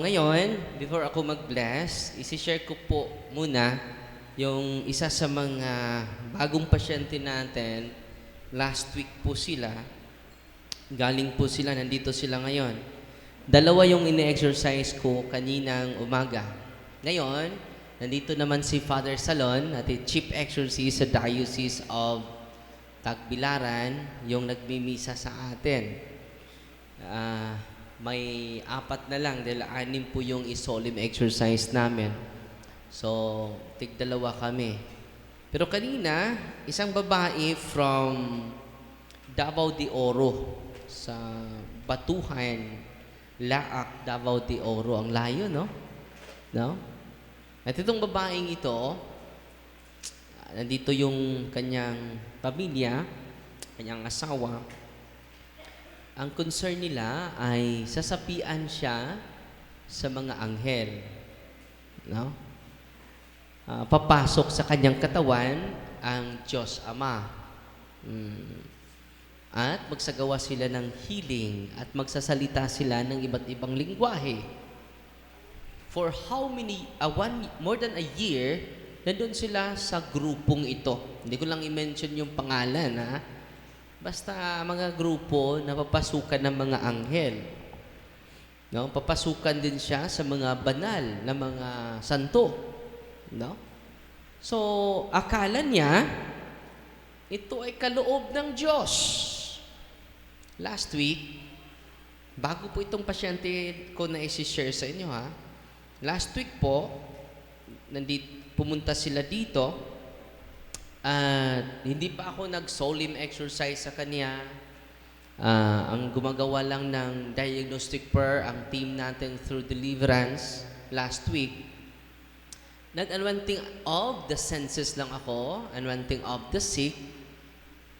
Ngayon, before ako mag-bless, isi-share ko po muna yung isa sa mga bagong pasyente natin. Last week po sila, galing po sila, nandito sila ngayon. Dalawa yung ine-exercise ko kaninang umaga. Ngayon, nandito naman si Father Salon, ating Chief Exorcist sa Diocese of Tagbilaran, yung nagmimisa sa atin. May apat na lang dahil 6 po yung solemn exercise namin. So, tig-dalawa kami. Pero kanina, isang babae from Davao de Oro sa Batuhan, Laak, Davao de Oro. Ang layo, no? No? At itong babaeng ito, nandito yung kanyang pamilya, kanyang asawa. Ang concern nila ay sasapian siya sa mga anghel. No? Papasok sa kanyang katawan ang Diyos Ama. At magsagawa sila ng healing at magsasalita sila ng iba't ibang lingwahe. For how many, more than a year, nandun sila sa grupong ito. Hindi ko lang i-mention yung pangalan, ha? Basta mga grupo na papasukan ng mga anghel. No? Papasukan din siya sa mga banal na mga santo. No? So, akala niya, ito ay kaloob ng Diyos. Last week, bago po itong pasyente ko na isi-share sa inyo, ha? Last week po, pumunta sila dito, hindi pa ako nag-solemn exercise sa kanya. Ang gumagawa lang ng diagnostic prayer ang team natin through deliverance last week. Nag-anointing of the senses lang ako, anointing of the sick,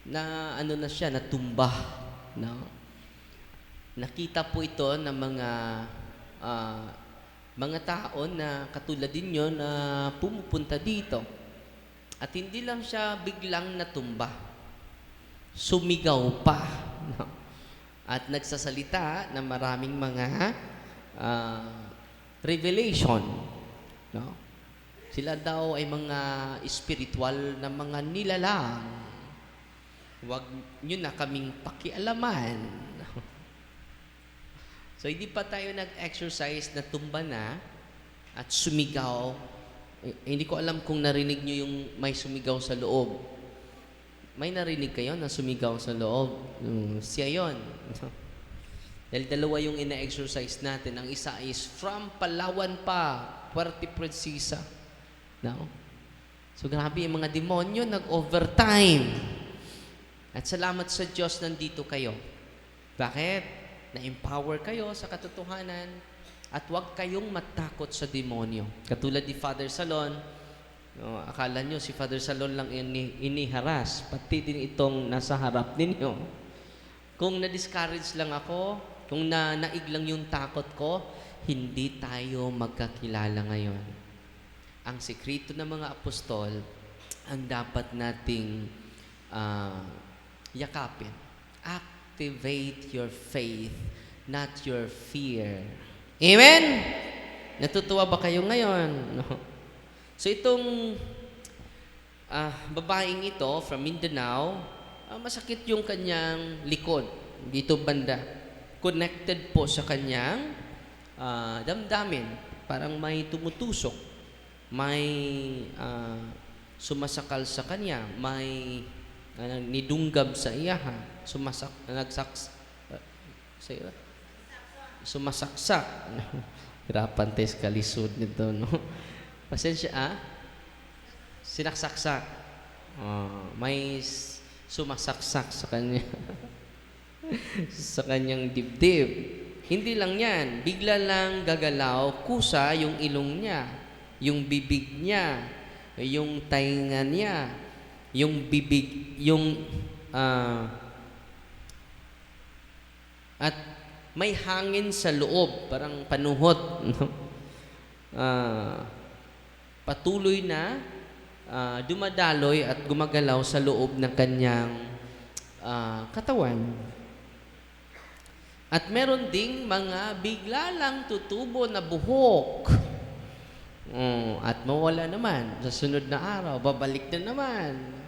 na ano na siya, natumba. No? Nakita po ito ng mga tao na katulad ninyo na pumupunta dito. At hindi lang siya biglang natumba. Sumigaw pa. No? At nagsasalita ng maraming mga revelation. No? Sila daw ay mga spiritual na mga nilalang. Huwag nyo na kaming pakialaman. So, hindi pa tayo nag-exercise na tumba na at sumigaw. Hindi ko alam kung narinig nyo yung may sumigaw sa loob. May narinig kayo na sumigaw sa loob? Siya yun. Dahil dalawa yung ina-exercise natin. Ang isa is from Palawan pa, Puerto Princesa. No? So grabe yung mga demonyo, nag-overtime. At salamat sa Diyos nandito kayo. Bakit? Na-empower kayo sa katotohanan. At huwag kayong matakot sa demonyo. Katulad ni Father Salon, akala nyo si Father Salon lang iniharas, pati din itong nasa harap ninyo. Kung na-discourage lang ako, kung naig lang yung takot ko, hindi tayo magkakilala ngayon. Ang sekreto ng mga apostol, ang dapat nating yakapin. Activate your faith, not your fear. Amen? Natutuwa ba kayo ngayon? No. So itong babaeng ito from Mindanao, masakit yung kanyang likod, dito banda. Connected po sa kanyang damdamin. Parang may tumutusok. May sumasakal sa kanya. May nidunggab sa iyaha. Sumasaksak. Hirapan tayo kalisod nito, no? Pasensya, Sinaksaksak. May sumasaksak sa kanya. Sa kanyang dibdib. Hindi lang yan. Bigla lang gagalaw, kusa yung ilong niya, yung bibig niya, yung tainga niya, yung bibig, at may hangin sa loob, parang panuhot. No? Patuloy na dumadaloy at gumagalaw sa loob ng kanyang katawan. At meron ding mga bigla lang tutubo na buhok. At mawala naman. Sa sunod na araw, babalik na naman.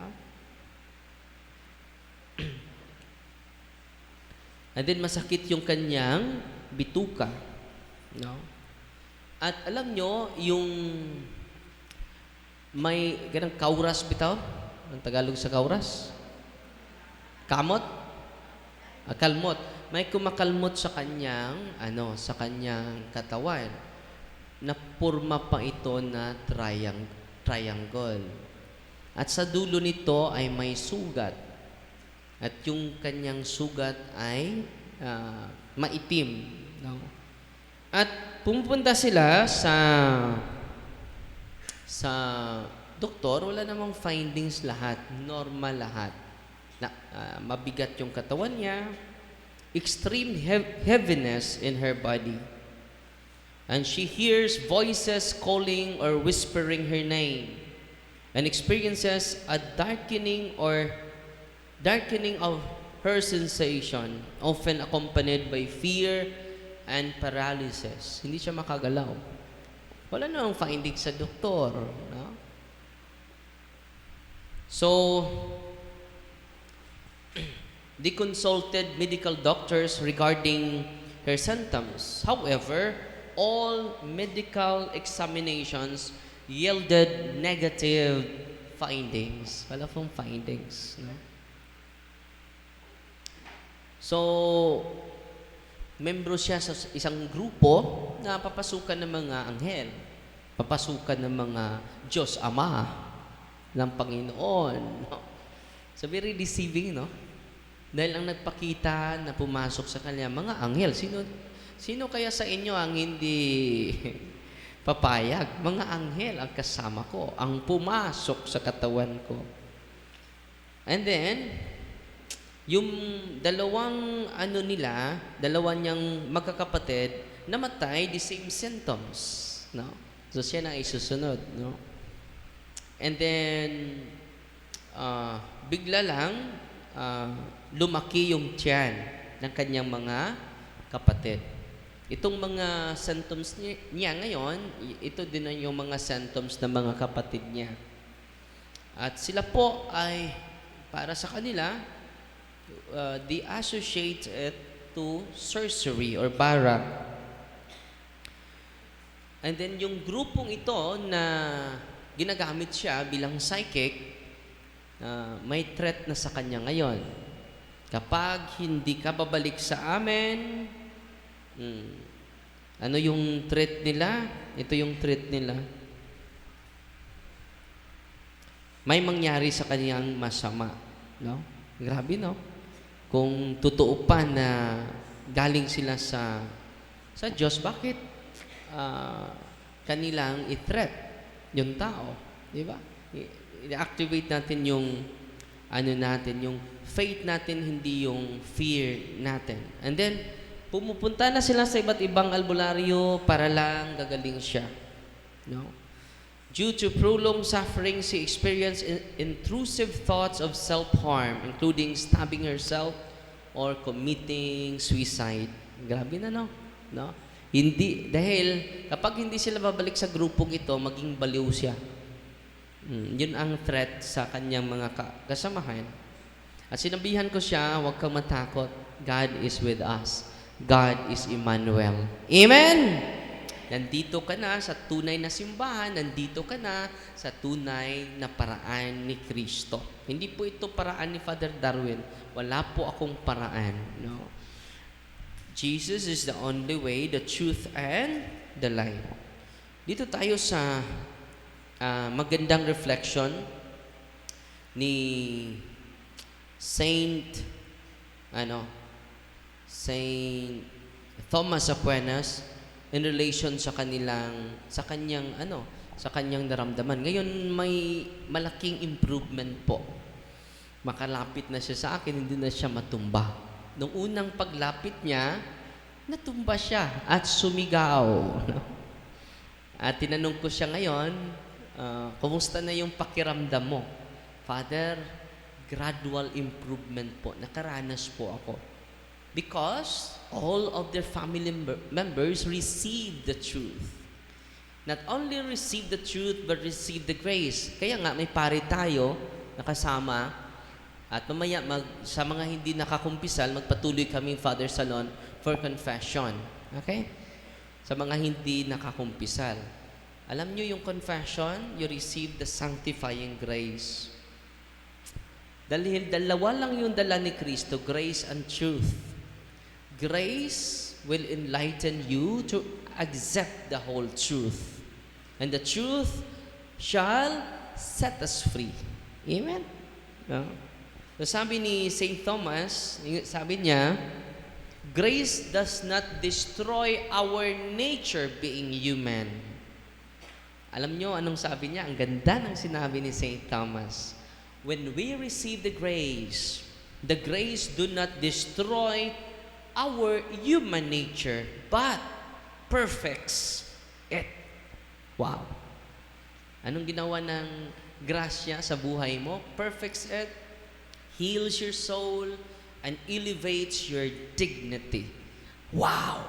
And then masakit yung kanyang bituka. No? At alam nyo, yung may ganang kauras bitaw? Ang Tagalog sa kauras? Kamot? Kalmot. May kumakalmot sa kanyang, sa kanyang katawan. Na purma pa ito na triangle. At sa dulo nito ay may sugat. At yung kanyang sugat ay maitim. No? At pumupunta sila sa doktor, wala namang findings lahat. Normal lahat. Mabigat yung katawan niya. Extreme heaviness in her body. And she hears voices calling or whispering her name. And experiences a darkening of her sensation, often accompanied by fear and paralysis. Hindi siya makagalaw. Wala namang findings sa doktor. No? So, they consulted medical doctors regarding her symptoms. However, all medical examinations yielded negative findings. Wala pong findings. No? So, membro siya sa isang grupo na papasukan ng mga anghel. Papasukan ng mga Diyos Ama ng Panginoon. No? So, very deceiving, no? Dahil ang nagpakita na pumasok sa kanya, mga anghel. Sino kaya sa inyo ang hindi papayag? Mga anghel ang kasama ko, ang pumasok sa katawan ko. And then, yung dalawa niyang magkakapatid, namatay, the same symptoms. No? So, siya na isusunod. No? And then, bigla lang, lumaki yung tiyan ng kanyang mga kapatid. Itong mga symptoms niya ngayon, ito din yung mga symptoms ng mga kapatid niya. At sila po ay, para sa kanila, they associate it to sorcery or barak. And then yung grupong ito na ginagamit siya bilang psychic, may threat na sa kanya ngayon. Kapag hindi ka babalik sa amin, ano yung threat nila? Ito yung threat nila. May mangyari sa kanyang masama. No? Grabe, no? Kung totoo pa na galing sila sa Diyos, bakit kanilang i-threat yung tao? Di ba? I-activate natin yung yung faith natin, hindi yung fear natin. And then, pumupunta na sila sa iba't ibang albularyo para lang gagaling siya. No? Due to prolonged suffering, she experienced intrusive thoughts of self-harm, including stabbing herself or committing suicide. Grabe na, no? Dahil kapag hindi sila babalik sa grupong ito, maging baliw siya. Yun ang threat sa kanyang mga kasamahan. At sinabihan ko siya, huwag kang matakot. God is with us. God is Emmanuel. Amen! Nandito ka na sa tunay na simbahan, nandito ka na sa tunay na paraan ni Kristo. Hindi po ito paraan ni Father Darwin. Wala po akong paraan. No? Jesus is the only way, the truth, and the life. Dito tayo sa magandang reflection ni Saint Thomas Aquinas in relation sa kanyang naramdaman. Ngayon may malaking improvement po. Makalapit na siya sa akin, hindi na siya matumba. Nung unang paglapit niya, natumba siya at sumigaw. At tinanong ko siya ngayon, kumusta na yung pakiramdam mo? Father, gradual improvement po. Nakaranas po ako. Because all of their family members received the truth. Not only receive the truth, but receive the grace. Kaya nga, may pare tayo nakasama at mamaya sa mga hindi nakakumpisal, magpatuloy kaming Father Salon for confession. Okay? Sa mga hindi nakakumpisal. Alam nyo yung confession, you receive the sanctifying grace. Dahil dalawa lang yung dala ni Kristo, grace and truth. Grace will enlighten you to accept the whole truth. And the truth shall set us free. Amen? No? So sabi ni St. Thomas, sabi niya, grace does not destroy our nature being human. Alam nyo anong sabi niya? Ang ganda ng sinabi ni St. Thomas. When we receive the grace do not destroy our human nature, but perfects it. Wow. Anong ginawa ng grasya sa buhay mo? Perfects it, heals your soul, and elevates your dignity. Wow!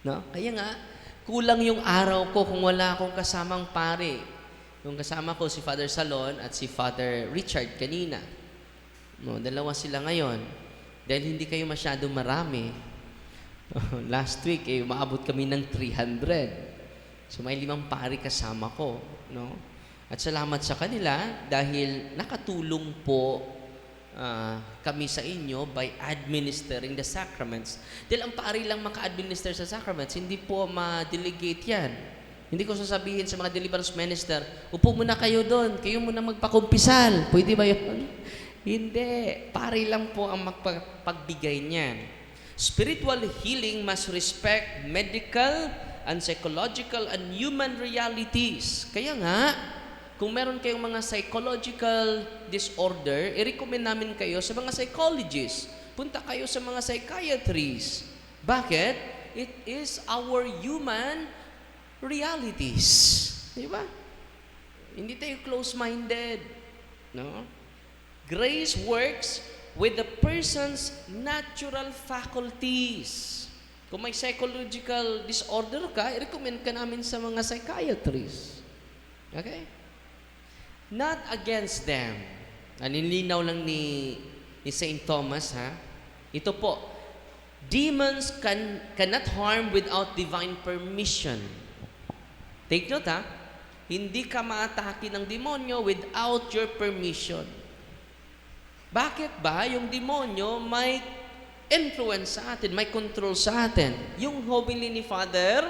No? Kaya nga, kulang yung araw ko kung wala akong kasamang pare. Yung kasama ko si Father Salon at si Father Richard kanina. No, dalawa sila ngayon. Dahil hindi kayo masyadong marami. Last week, umaabot kami ng 300. So may 5 pare kasama ko. No? At salamat sa kanila dahil nakatulong po kami sa inyo by administering the sacraments. Dahil ang pari lang maka-administer sa sacraments, hindi po ma-delegate yan. Hindi ko sasabihin sa mga deliverance minister, upo muna kayo doon, kayo muna magpakumpisal. Pwede ba yun? Hindi. Pari lang po ang magpagbigay niyan. Spiritual healing must respect medical and psychological and human realities. Kaya nga, kung meron kayong mga psychological disorder, i-recommend namin kayo sa mga psychologists. Punta kayo sa mga psychiatrists. Bakit? It is our human realities. Di ba? Hindi tayo close-minded. No? Grace works with the person's natural faculties. Kung may psychological disorder ka, i-recommend ka namin sa mga psychiatrists. Okay? Not against them. Nilinaw lang ni St. Thomas, ha? Ito po, demons cannot harm without divine permission. Take note, ha? Hindi ka maatake ng demonyo without your permission. Bakit ba yung demonyo may influence sa atin, may control sa atin? Yung homily ni Father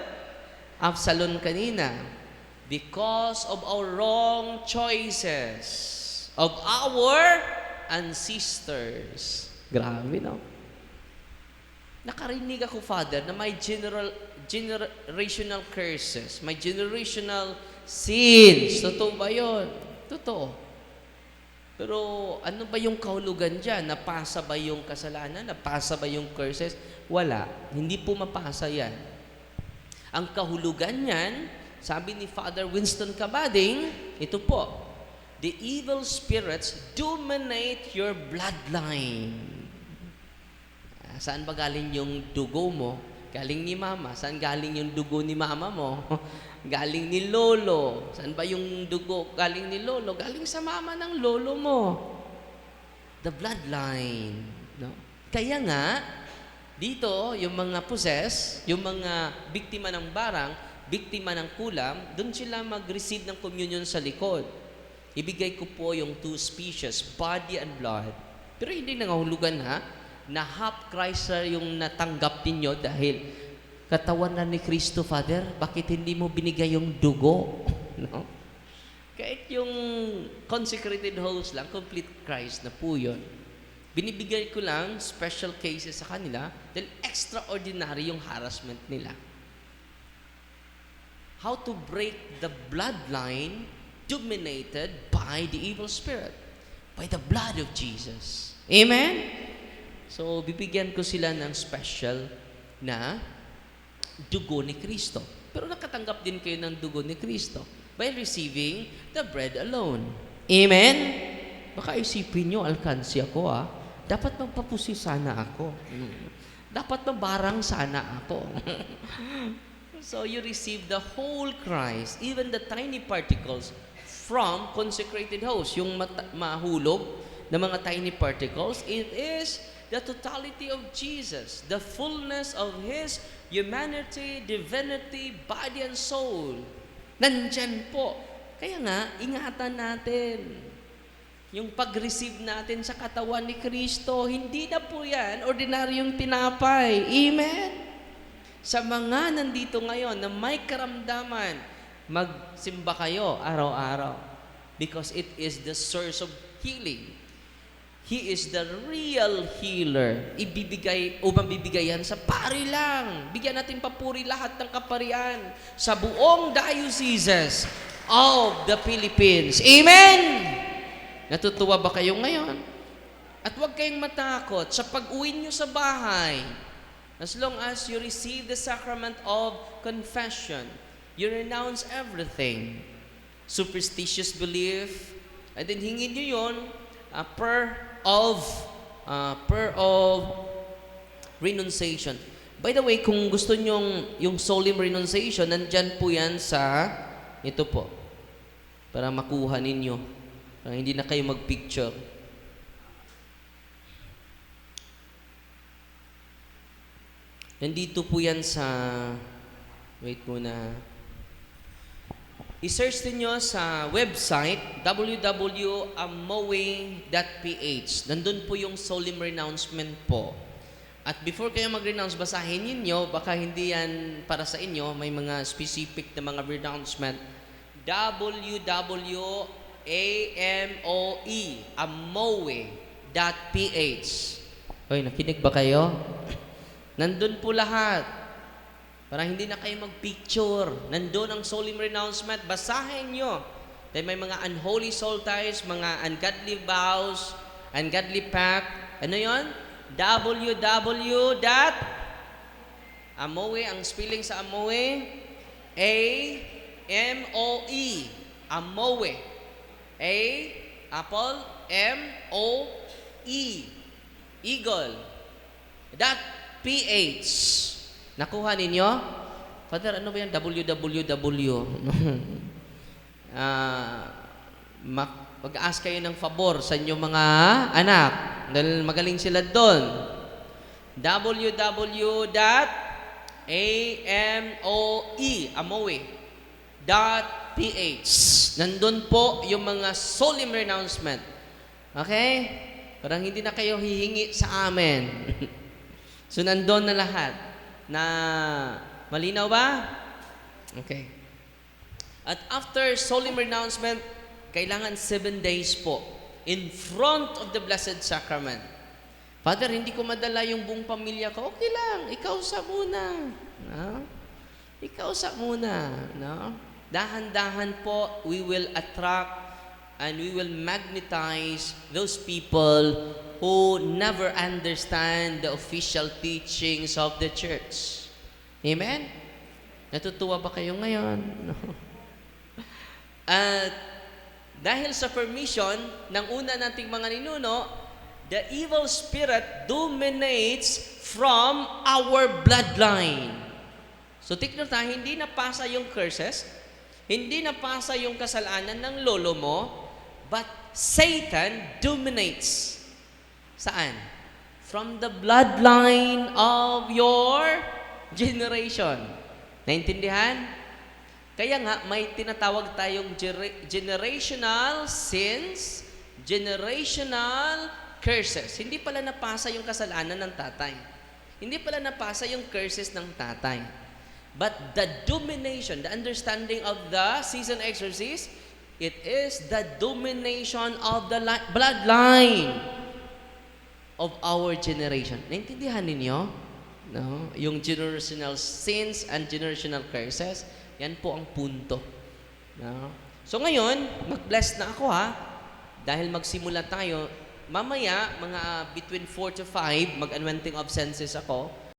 Absalon kanina, because of our wrong choices of our ancestors. Grabe, no? Nakarinig ako, Father, na may generational curses, may generational sins. Totoo ba yun? Totoo. Pero ano ba yung kahulugan dyan? Napasa ba yung kasalanan? Napasa ba yung curses? Wala. Hindi po mapasa yan. Ang kahulugan niyan, sabi ni Father Winston Cabading, ito po, the evil spirits dominate your bloodline. Saan ba galing yung dugo mo? Galing ni Mama. Saan galing yung dugo ni Mama mo? Galing ni Lolo. Saan ba yung dugo galing ni Lolo? Galing sa mama ng Lolo mo. The bloodline. No? Kaya nga, dito, yung mga possess, yung mga biktima ng barang, biktima ng kulam, doon sila mag-receive ng communion sa likod. Ibigay ko po yung 2 species, body and blood. Pero hindi nangahulugan, ha? Na half Christ yung natanggap ninyo dahil katawan na ni Kristo, Father, bakit hindi mo binigay yung dugo? No? Kahit yung consecrated host lang, complete Christ na po yun. Binibigay ko lang special cases sa kanila dahil extraordinary yung harassment nila. How to break the bloodline dominated by the evil spirit, by the blood of Jesus. Amen? So, bibigyan ko sila ng special na dugo ni Kristo. Pero nakatanggap din kayo ng dugo ni Kristo by receiving the bread alone. Amen? Baka isipin nyo, alkansya ko, Dapat magpapusi sana ako. Dapat mabarang sana ako. So you receive the whole Christ, even the tiny particles from consecrated host. Yung mahulog na mga tiny particles, it is the totality of Jesus, the fullness of His humanity, divinity, body and soul. Nandyan po. Kaya nga, ingatan natin. Yung pag-receive natin sa katawan ni Kristo, hindi na po yan ordinaryong tinapay. Amen? Sa mga nandito ngayon na may karamdaman, magsimba kayo araw-araw because it is the source of healing. He is the real healer. Ibibigay o mabibigay yan sa pari lang. Bigyan natin papuri lahat ng kaparian sa buong dioceses of the Philippines. Amen! Natutuwa ba kayo ngayon? At huwag kayong matakot sa pag-uwi nyo sa bahay. As long as you receive the sacrament of confession, you renounce everything. Superstitious belief, and then hingin nyo yun, prayer of renunciation. By the way, kung gusto nyo yung solemn renunciation, nandyan po yan sa, ito po, para makuha ninyo. Hindi na kayo mag-picture. Nandito po yan sa, wait muna. I-search niyo sa website www.amoe.ph. Nandun po yung solemn renouncement po. At before kayo mag-renounce, basahin ninyo, baka hindi yan para sa inyo, may mga specific na mga renouncement. amoe.ph. Hoy, nakinig ba kayo? Nandun po lahat. Para hindi na kayo mag-picture. Nandun ang solemn renouncement. Basahin nyo. Dahil may mga unholy soul ties, mga ungodly vows, ungodly pact. Ano yon? www.amoe, ang spelling sa amoe, A-M-O-E. Amoe. A, apple, M-O-E. Eagle. .ph. Nakuha ninyo? Father, ano ba yan? www. Mag-ask kayo ng favor sa inyong mga anak. Dahil magaling sila doon. www.amoe.ph. Nandun po yung mga solemn renouncement. Okay? Parang hindi na kayo hihingi sa amin. So, nandun na lahat. Na malinaw ba? Okay. At after solemn renouncement, kailangan 7 days po in front of the Blessed Sacrament. Father, hindi ko madala yung buong pamilya ko. Okay lang, ikaw sa muna. No? Ikaw sa muna. No? Dahan-dahan po, we will attract and we will magnetize those people who never understand the official teachings of the church. Amen? Natutuwa ba kayo ngayon? No? At dahil sa permission ng una nating mga ninuno, the evil spirit dominates from our bloodline. So tignan tayo, hindi napasa yung curses, hindi napasa yung kasalanan ng lolo mo, but Satan dominates. Saan? From the bloodline of your generation. Naintindihan? Kaya nga, may tinatawag tayong generational sins, generational curses. Hindi pala napasa yung kasalanan ng tatay. Hindi pala napasa yung curses ng tatay. But the domination, the understanding of the season exorcist, it is the domination of the bloodline of our generation. Naintindihan ninyo? No? Yung generational sins and generational curses, yan po ang punto. No? So ngayon, mag-bless na ako ha. Dahil magsimula tayo, mamaya, mga between 4 to 5, mag-anointing of senses ako.